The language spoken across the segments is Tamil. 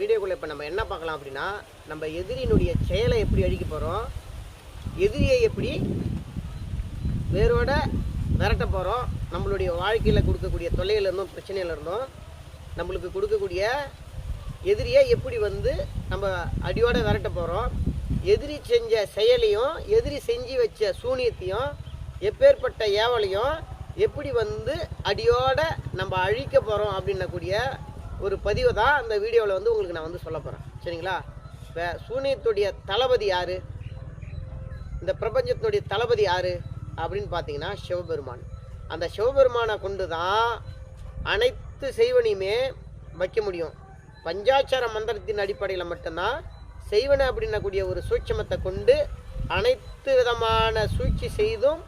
வீடியோக்குள்ளே இப்போ நம்ம என்ன பார்க்கலாம் அப்படின்னா, நம்ம எதிரியினுடைய செயலை எப்படி அழிக்க போகிறோம், எதிரியை எப்படி வேரோட விரட்ட போகிறோம், நம்மளுடைய வாழ்க்கையில் கொடுக்கக்கூடிய தொல்லையிலிருந்தும் பிரச்சனையிலிருந்தும் நம்மளுக்கு கொடுக்கக்கூடிய எதிரியை எப்படி நம்ம அடியோட விரட்ட போகிறோம், எதிரி செஞ்ச செயலையும் எதிரி செஞ்சு வச்ச சூனியத்தையும் எப்பேற்பட்ட ஏவலையும் எப்படி அடியோட நம்ம அழிக்க போகிறோம் அப்படின்னக்கூடிய ஒரு பதிவை தான் இந்த வீடியோவில் உங்களுக்கு நான் சொல்ல போகிறேன். சரிங்களா? இப்போ சூனியத்துடைய தளபதி யார், இந்த பிரபஞ்சத்தினுடைய தளபதி யார் அப்படின்னு பார்த்தீங்கன்னா சிவபெருமான். அந்த சிவபெருமானை கொண்டு தான் அனைத்து செய்வனையுமே வைக்க முடியும். பஞ்சாட்சர மந்திரத்தின் அடிப்படையில் மட்டும்தான் செய்வனை அப்படின்னக்கூடிய ஒரு சூட்சமத்தை கொண்டு அனைத்து விதமான சூழ்ச்சி செய்தும்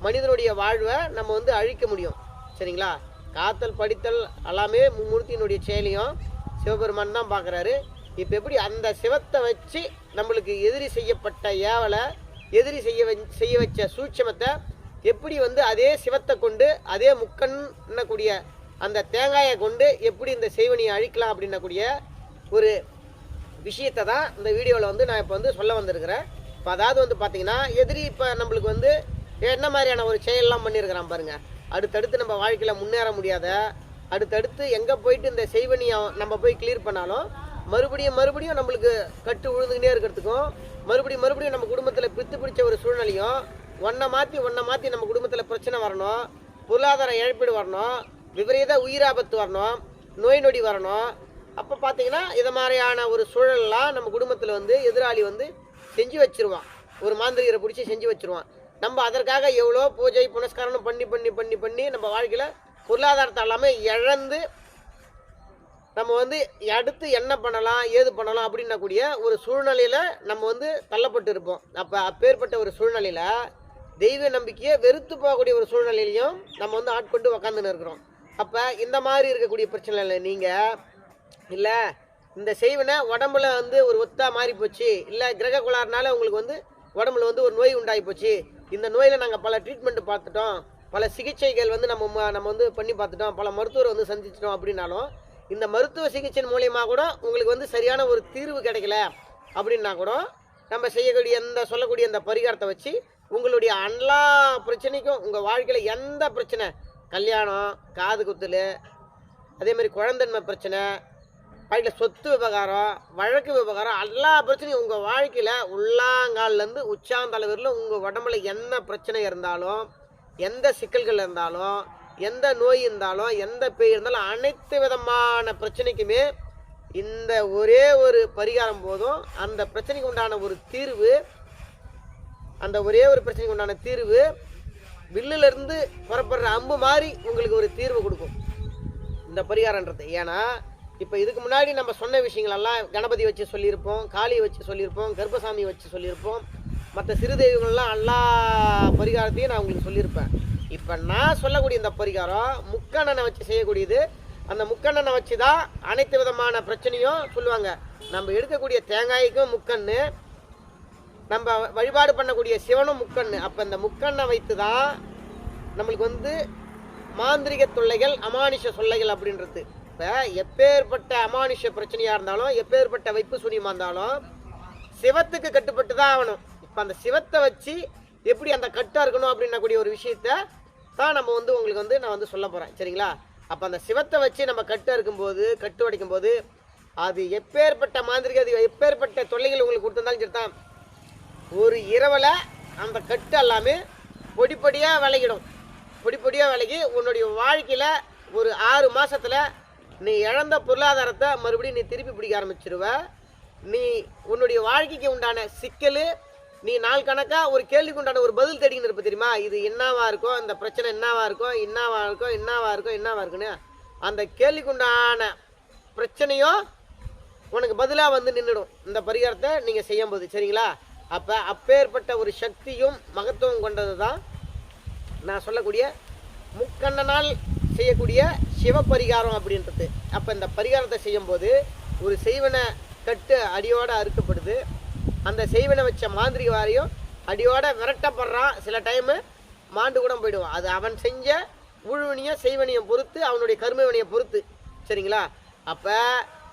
மனிதனுடைய வாழ்வை நம்ம அழிக்க முடியும். சரிங்களா? காத்தல் படித்தல் எல்லாமே மும்மூர்த்தியினுடைய செயலையும் சிவபெருமான் தான் பார்க்குறாரு. இப்போ எப்படி அந்த சிவத்தை வச்சு நம்மளுக்கு எதிரி செய்யப்பட்ட ஏவலை, எதிரி செய்ய வச்ச சூட்சமத்தை எப்படி அதே சிவத்தை கொண்டு அதே முக்கண்ணக்கூடிய அந்த தேங்காயை கொண்டு எப்படி இந்த செய்வனியை அழிக்கலாம் அப்படின்னக்கூடிய ஒரு விஷயத்தை தான் இந்த வீடியோவில் நான் இப்போ சொல்ல வந்திருக்கிறேன். இப்போ அதாவது பார்த்தீங்கன்னா எதிரி இப்போ நம்மளுக்கு என்ன மாதிரியான ஒரு செயலெல்லாம் பண்ணியிருக்கிறான் பாருங்கள். அடுத்தடுத்து நம்ம வாழ்க்கையில் முன்னேற முடியாத, அடுத்தடுத்து எங்கே போயிட்டு இந்த செய்வனியை நம்ம போய் கிளியர் பண்ணாலும் மறுபடியும் நம்மளுக்கு கட்டு விழுந்துக்கிட்டே இருக்கிறதுக்கும், மறுபடியும் நம்ம குடும்பத்தில் பித்து பிடிச்ச ஒரு சூழ்நிலையும் ஒன்றை மாற்றி நம்ம குடும்பத்தில் பிரச்சனை வரணும், பொருளாதார இழப்பீடு வரணும், விபரீத உயிராபத்து வரணும், நோய் நொடி வரணும். அப்போ பார்த்தீங்கன்னா இதை மாதிரியான ஒரு சூழல்லாம் நம்ம குடும்பத்தில் எதிராளி செஞ்சு வச்சுருவான். ஒரு மாந்திரிகரை பிடிச்சி செஞ்சு வச்சுருவான். நம்ம அதற்காக எவ்வளோ பூஜை புனஸ்காரம் பண்ணி நம்ம வாழ்க்கையில் பொருளாதாரத்தை எல்லாமே இழந்து நம்ம அடுத்து என்ன பண்ணலாம் ஏது பண்ணலாம் அப்படின்னக்கூடிய ஒரு சூழ்நிலையில் நம்ம தள்ளப்பட்டு இருப்போம். அப்போ அப்பேற்பட்ட ஒரு சூழ்நிலையில் தெய்வ நம்பிக்கையை வெறுத்து போகக்கூடிய ஒரு சூழ்நிலையிலையும் நம்ம ஆட்கொண்டு உக்காந்துன்னு இருக்கிறோம். அப்போ இந்த மாதிரி இருக்கக்கூடிய பிரச்சனையில் நீங்கள் இல்லை இந்த செய்வனை உடம்புல ஒரு ஒத்தா மாறி போச்சு, இல்லை கிரக குளாறுனால உங்களுக்கு உடம்புல ஒரு நோய் உண்டாகி போச்சு, இந்த நோயில் நாங்கள் பல ட்ரீட்மெண்ட்டு பார்த்துட்டோம், பல சிகிச்சைகள் நம்ம பண்ணி பார்த்துட்டோம், பல மருத்துவரை சந்திச்சிட்டோம் அப்படின்னாலும் இந்த மருத்துவ சிகிச்சை மூலியமாக கூட உங்களுக்கு சரியான ஒரு தீர்வு கிடைக்கல அப்படின்னா கூட நம்ம செய்யக்கூடிய சொல்லக்கூடிய அந்த பரிகாரத்தை வச்சு உங்களுடைய எல்லா பிரச்சனைக்கும் உங்கள் வாழ்க்கையில் எந்த பிரச்சனை, கல்யாணம், காது குத்தல், அதே மாதிரி குழந்தைன்மை பிரச்சனை, வாழ்க்கையில் சொத்து விவகாரம், வழக்கு விவகாரம், எல்லா பிரச்சனையும் உங்கள் வாழ்க்கையில் உள்ளாங்கால்லேருந்து உச்சாந்தளவில் உங்கள் உடம்புல என்ன பிரச்சனை இருந்தாலும், எந்த சிக்கல்கள் இருந்தாலும், எந்த நோய் இருந்தாலும், எந்த பேய் இருந்தாலும், அனைத்து விதமான பிரச்சனைக்குமே இந்த ஒரே ஒரு பரிகாரம் போதும். அந்த பிரச்சனைக்கு உண்டான ஒரு தீர்வு, அந்த ஒரே ஒரு பிரச்சனைக்கு உண்டான தீர்வு வில்லிலிருந்து புறப்படுற அம்பு மாதிரி உங்களுக்கு ஒரு தீர்வு கொடுக்கும் இந்த பரிகாரன்றது. ஏன்னா இப்போ இதுக்கு முன்னாடி நம்ம சொன்ன விஷயங்களெல்லாம் கணபதி வச்சு சொல்லியிருப்போம், காளியை வச்சு சொல்லியிருப்போம், கர்ப்பசாமி வச்சு சொல்லியிருப்போம், மற்ற சிறு தெய்வங்கள்லாம் எல்லா பரிகாரத்தையும் நான் உங்களுக்கு சொல்லியிருப்பேன். இப்போ நான் சொல்லக்கூடிய இந்த பரிகாரம் முக்கண்ணனை வச்சு செய்யக்கூடியது. அந்த முக்கண்ணனை வச்சு தான் அனைத்து விதமான பிரச்சனையும் சொல்லுவாங்க. நம்ம எடுக்கக்கூடிய தேங்காய்க்கும் முக்கண்ணு, நம்ம வழிபாடு பண்ணக்கூடிய சிவனும் முக்கண்ணு. அப்போ இந்த முக்கண்ணை வைத்து தான் நம்மளுக்கு மாந்திரிக தொல்லைகள், அமானுஷ சொல்லைகள் அப்படின்றது. இப்போ எப்பேற்பட்ட அமானுஷ பிரச்சனையாக இருந்தாலும், எப்பேற்பட்ட வைப்பு சூனியமாக இருந்தாலும் சிவத்துக்கு கட்டுப்பட்டு தான் ஆகணும். இப்போ அந்த சிவத்தை வச்சு எப்படி அந்த கட்டாக இருக்கணும் அப்படின்னக்கூடிய ஒரு விஷயத்த தான் நம்ம உங்களுக்கு நான் சொல்ல போகிறேன். சரிங்களா? அப்போ அந்த சிவத்தை வச்சு நம்ம கட்டாக இருக்கும்போது, கட்டு உடைக்கும் போது அது எப்பேற்பட்ட மாந்திரிக, அது எப்பேற்பட்ட தொல்லைகள் உங்களுக்கு கொடுத்துருந்தாலும் சரி தான், ஒரு இரவில் அந்த கட்டு எல்லாமே பொடிப்படியாக விலகிடும். பொடிப்படியாக விலகி உன்னுடைய வாழ்க்கையில் ஒரு 6 மாதத்தில் நீ இழந்த பொருளாதாரத்தை மறுபடியும் நீ திருப்பி பிடிக்க ஆரம்பிச்சிருவ. நீ உன்னுடைய வாழ்க்கைக்கு உண்டான சிக்கல், நீ நாள் கணக்காக ஒரு கேள்விக்கு உண்டான ஒரு பதில் தேடிக்கின்னு இருப்ப தெரியுமா, இது என்னவா இருக்கும், இந்த பிரச்சனை என்னவா இருக்குன்னு அந்த கேள்விக்கு உண்டான பிரச்சனையும் உனக்கு பதிலாக நின்றுடும் இந்த பரிகாரத்தை நீங்கள் செய்யும்போது. சரிங்களா? அப்போ அப்பேற்பட்ட ஒரு சக்தியும் மகத்துவம் கொண்டது தான் நான் சொல்லக்கூடிய முக்கண்ணனால் செய்யக்கூடிய சிவபரிகாரம் அப்படின்றது. அப்போ இந்த பரிகாரத்தை செய்யும்போது ஒரு செய்வனை கட்டு அடியோடு அறுக்கப்படுது. அந்த செய்வனை வச்ச மாந்திரிக வாரியும் அடியோட விரட்டப்படுறான். சில டைமு மாண்டு கூட போயிடுவான். அது அவன் செஞ்ச ஊழ்வினியும் செய்வனியும் பொறுத்து, அவனுடைய கர்மவினியை பொறுத்து. சரிங்களா? அப்போ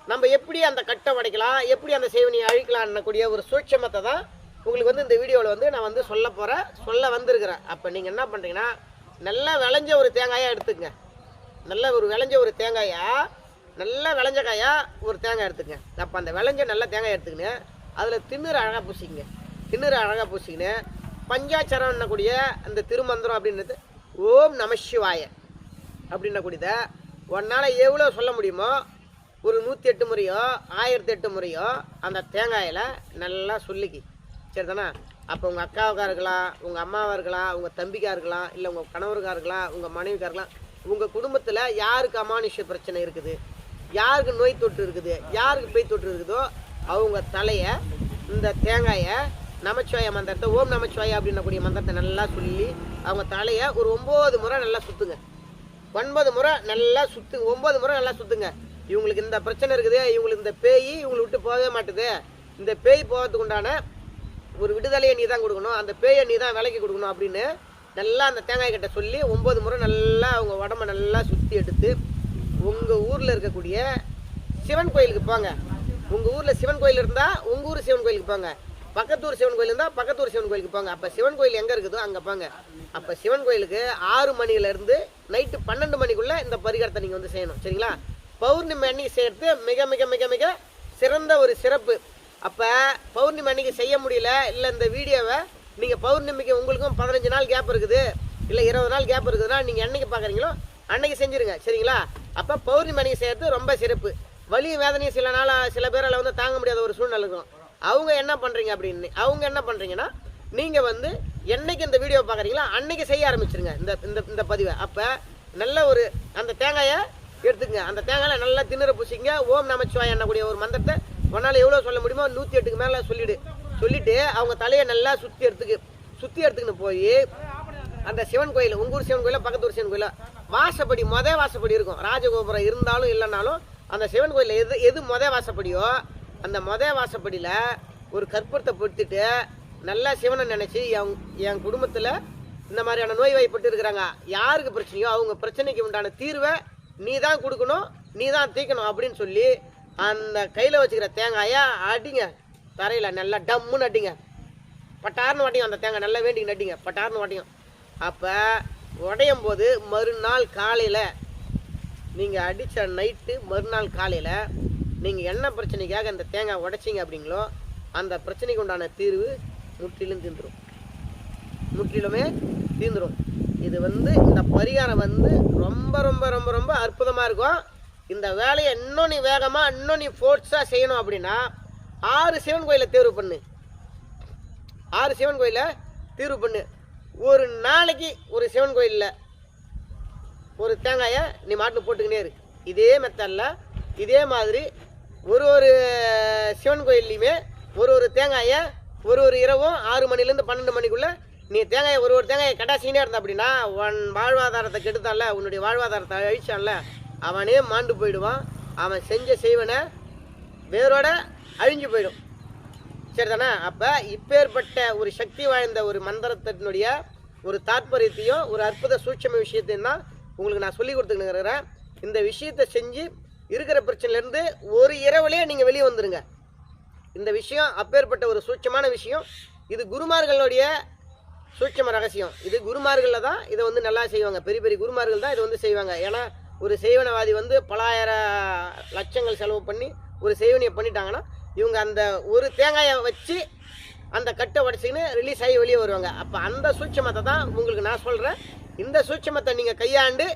நம்ம எப்படி அந்த கட்டை உடைக்கலாம், எப்படி அந்த செய்வனியை அழிக்கலாம்னக்கூடிய ஒரு சூட்சமத்தை தான் உங்களுக்கு வந்து இந்த வீடியோவில் வந்து நான் வந்து சொல்ல வந்திருக்கிறேன். அப்போ நீங்கள் என்ன பண்ணுறீங்கன்னா, நல்லா விளைஞ்ச ஒரு தேங்காயாக எடுத்துக்கங்க. நல்லா ஒரு விளைஞ்ச ஒரு தேங்காயாக, நல்லா விளைஞ்ச காயாக ஒரு தேங்காய் எடுத்துக்கங்க. அப்போ அந்த விளைஞ்ச நல்ல தேங்காய் எடுத்துக்கின்னு அதில் திண்ணூறு அழகாக பூசிக்கங்க. திண்ணூறு அழகாக பூசிக்கின்னு பஞ்சாட்சரம் என்னக்கூடிய அந்த திருமந்திரம் அப்படின்றது ஓம் நம சிவாய அப்படின்னக்கூடியதை ஒன்னால் எவ்வளோ சொல்ல முடியுமோ, ஒரு 108 முறையோ 1008 முறையோ அந்த தேங்காயில் நல்லா சொல்லிக்கி, சரிதானே? அப்போ உங்கள் அக்காவுக்காக இருக்கலாம், உங்கள் அம்மாவாக இருக்கலாம், உங்கள் தம்பிக்காக இருக்கலாம், இல்லை உங்கள் கணவருக்காக இருக்கலாம், உங்கள் மனைவிக்காக இருக்கலாம். உங்கள் குடும்பத்தில் யாருக்கு அமானுஷ்ய பிரச்சனை இருக்குது, யாருக்கு நோய் தொற்று இருக்குது, யாருக்கு பேய் தொற்று இருக்குதோ அவங்க தலையை இந்த தேங்காயை நமச்சிவாய மந்திரத்தை ஓம் நமச்சிவாய அப்படின்னக்கூடிய மந்திரத்தை நல்லா சொல்லி அவங்க தலையை ஒரு 9 முறை நல்லா சுற்றுங்க. 9 முறை நல்லா 9 முறை நல்லா சுற்றுங்க. இவங்களுக்கு இந்த பிரச்சனை இருக்குது, இவங்களுக்கு இந்த பேய் இவங்களை விட்டு போகவே மாட்டுது, இந்த பேய் போகிறதுக்கு உண்டான ஒரு விடுதலையை நீ தான் கொடுக்கணும், அந்த பேயை நீ தான் விலைக்கு கொடுக்கணும் அப்படின்னு நல்லா அந்த தேங்காய் கிட்ட சொல்லி 9 முறை நல்லா அவங்க உடம்ப நல்லா சுற்றி எடுத்து உங்கள் ஊரில் இருக்கக்கூடிய சிவன் கோயிலுக்கு போங்க. உங்கள் ஊரில் சிவன் கோயில் இருந்தால் உங்கள் ஊர் சிவன் கோயிலுக்கு போங்க. பக்கத்தூர் சிவன் கோயில் இருந்தால் பக்கத்தூர் சிவன் கோயிலுக்கு போங்க. அப்போ சிவன் கோயில் எங்கே இருக்குதோ அங்கே போங்க. அப்போ சிவன் கோயிலுக்கு 6 மணிலேருந்து நைட்டு 12 மணிக்குள்ளே இந்த பரிகாரத்தை நீங்கள் வந்து செய்யணும், சரிங்களா? பௌர்ணமி அன்னைக்கு செய்கிறது மிக மிக மிக மிக சிறந்த ஒரு சிறப்பு. அப்போ பௌர்ணமி அன்னைக்கு செய்ய முடியல, இல்லை இந்த வீடியோவை நீங்கள் பௌர்ணமிக்கு உங்களுக்கும் 15 நாள் கேப் இருக்குது, இல்லை 20 நாள் கேப் இருக்குதுன்னா நீங்கள் என்னைக்கு பார்க்குறீங்களோ அன்னைக்கு செஞ்சுருங்க, சரிங்களா? அப்போ பௌர்ணமி அன்னைக்கு செய்கிறது ரொம்ப சிறப்பு. வலி வேதனையும் சில பேரால் வந்து தாங்க முடியாத ஒரு சூழ்நிலை இருக்கும். அவங்க என்ன பண்ணுறீங்கன்னா நீங்கள் வந்து என்னைக்கு இந்த வீடியோ பார்க்குறீங்களோ அன்னைக்கு செய்ய ஆரம்பிச்சிருங்க இந்த பதிவை. அப்போ நல்ல ஒரு அந்த தேங்காயை எடுத்துக்கங்க. அந்த தேங்காயில் நல்லா திண்ணற பூசிங்க. ஓம் நமச்சிவாய என்னக்கூடிய ஒரு மந்திரத்தை ஒன்றால் எவ்வளோ சொல்ல முடியுமோ 108க்கு மேலே சொல்லிவிட்டு அவங்க தலையை நல்லா சுற்றி எடுத்துக்கின்னு போய் அந்த சிவன் கோயில், உங்கள் ஊர் சிவன் கோயிலில் பக்கத்தூர் சிவன் கோயிலில் வாசப்படி வாசப்படி இருக்கும். ராஜகோபுரம் இருந்தாலும் இல்லைனாலும் அந்த சிவன் கோயிலில் எது வாசப்படியோ அந்த வாசப்படியில் ஒரு கற்பூரத்தை பொறுத்துட்டு நல்லா சிவனை நினச்சி என் குடும்பத்தில் இந்த மாதிரியான நோய் வாய்ப்பட்டு இருக்கிறாங்க, யாருக்கு பிரச்சனையோ அவங்க பிரச்சனைக்கு உண்டான தீர்வை நீ தான் கொடுக்கணும், நீ தான் தீர்க்கணும் அப்படின்னு சொல்லி அந்த கையில் வச்சுக்கிற தேங்காயை அடிங்க. தரையில் நல்லா டம்முன்னு அடிங்க. பட்டார்னு வாட்டியும் அந்த தேங்காய் நல்லா வேண்டிங்க நட்டிங்க, பட்டார்னு வாட்டியும். அப்போ உடையும் போது மறுநாள் காலையில் நீங்கள் அடித்த நைட்டு மறுநாள் காலையில் நீங்கள் என்ன பிரச்சனைக்காக அந்த தேங்காய் உடைச்சிங்க அப்படிங்களோ அந்த பிரச்சனைக்கு உண்டான தீர்வு முற்றிலுமே தீர்ந்துடும். இது வந்து இந்த பரிகாரம் வந்து ரொம்ப ரொம்ப ரொம்ப ரொம்ப அற்புதமாக இருக்கும். இந்த வேலையை இன்னும் நீ வேகமாக இன்னும் நீ ஃபோர்ஸாக செய்யணும் அப்படின்னா 6 சிவன் கோயிலை தேர்வு பண்ணு. 6 சிவன் கோயிலை தீர்வு பண்ணு. ஒரு நாளைக்கு ஒரு சிவன் கோயிலில் ஒரு தேங்காயை நீ மாட்டு போட்டுக்கினே இருக்கு. இதே மெத்தடில் இதே மாதிரி ஒரு சிவன் கோயில்லையுமே ஒரு தேங்காயை ஒரு இரவும் 6 மணிலேருந்து 12 மணிக்குள்ளே நீ தேங்காயை ஒரு தேங்காயை கட்டாசிக்கினே இருந்த அப்படின்னா உன் வாழ்வாதாரத்தை கெடுத்தான்ல, உன்னுடைய வாழ்வாதாரத்தை அழிச்சான்ல, அவனே மாண்டு போயிடுவான். அவன் செஞ்ச செய்வனை வேரோட அழிஞ்சு போயிடும், சரிதானே? அப்போ இப்பேற்பட்ட ஒரு சக்தி வாய்ந்த ஒரு மந்திரத்தினுடைய ஒரு தாற்பயத்தையும் ஒரு அற்புத சூட்சம விஷயத்தையும் தான் உங்களுக்கு நான் சொல்லி கொடுத்துக்கின்னு இருக்கிறேன். இந்த விஷயத்தை செஞ்சு இருக்கிற பிரச்சனையிலேருந்து ஒரு இரவுலேயே நீங்கள் வெளியே வந்துடுங்க. இந்த விஷயம் அப்பேற்பட்ட ஒரு சூட்சமான விஷயம். இது குருமார்களுடைய சூட்சம ரகசியம். இது குருமார்களில் தான் இதை வந்து நல்லா செய்வாங்க. பெரிய குருமார்கள் தான் இதை வந்து செய்வாங்க. ஏன்னா ஒரு செய்வனவாதி வந்து பலாயிரம் லட்சங்கள் செலவு பண்ணி ஒரு செய்வனையை பண்ணிட்டாங்கன்னா இவங்க அந்த ஒரு தேங்காயை வச்சு அந்த கட்டை உடச்சிக்கின்னு ரிலீஸ் ஆகி வெளியே வருவாங்க. அப்போ அந்த சூட்சமத்தை தான் உங்களுக்கு நான் சொல்கிறேன். இந்த சூட்சமத்தை நீங்கள் கையாண்டு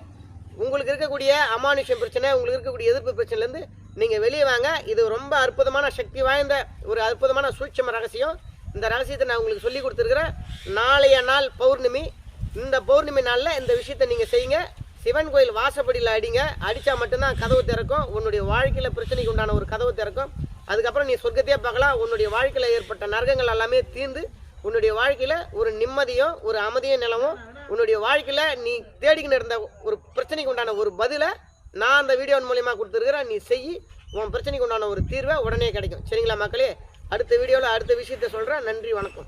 உங்களுக்கு இருக்கக்கூடிய அமானுஷ்யம் பிரச்சனை, உங்களுக்கு இருக்கக்கூடிய எதிர்ப்பு பிரச்சனைலேருந்து நீங்கள் வெளியே வாங்க. இது ரொம்ப அற்புதமான சக்தி வாய்ந்த ஒரு அற்புதமான சூட்சம ரகசியம். இந்த ரகசியத்தை நான் உங்களுக்கு சொல்லி கொடுத்துருக்குறேன். நாளைய நாள் பௌர்ணமி. இந்த பௌர்ணமி நாளில் இந்த விஷயத்தை நீங்கள் செய்யுங்க. சிவன் கோயில் வாசப்படியில் அடிங்க. அடித்தா மட்டும்தான் கதவு திறக்கும். உன்னுடைய வாழ்க்கையில் பிரச்சனைக்கு உண்டான ஒரு கதவு திறக்கும். அதுக்கப்புறம் நீ சொர்க்கத்தையே பார்க்கலாம். உன்னுடைய வாழ்க்கையில் ஏற்பட்ட நரகங்கள் எல்லாமே தீர்ந்து உன்னுடைய வாழ்க்கையில் ஒரு நிம்மதியும் ஒரு அமைதியும் நிலவும். உன்னுடைய வாழ்க்கையில் நீ தேடிக்கின்னு இருந்த ஒரு பிரச்சனைக்கு உண்டான ஒரு பதிலை நான் அந்த வீடியோ மூலியமா கொடுத்துருக்கிறேன். நீ செய், உன் பிரச்சனைக்கு உண்டான ஒரு தீர்வை உடனே கிடைக்கும். சரிங்களா மக்களே? அடுத்த வீடியோவில் அடுத்த விஷயத்தை சொல்கிறேன். நன்றி, வணக்கம்.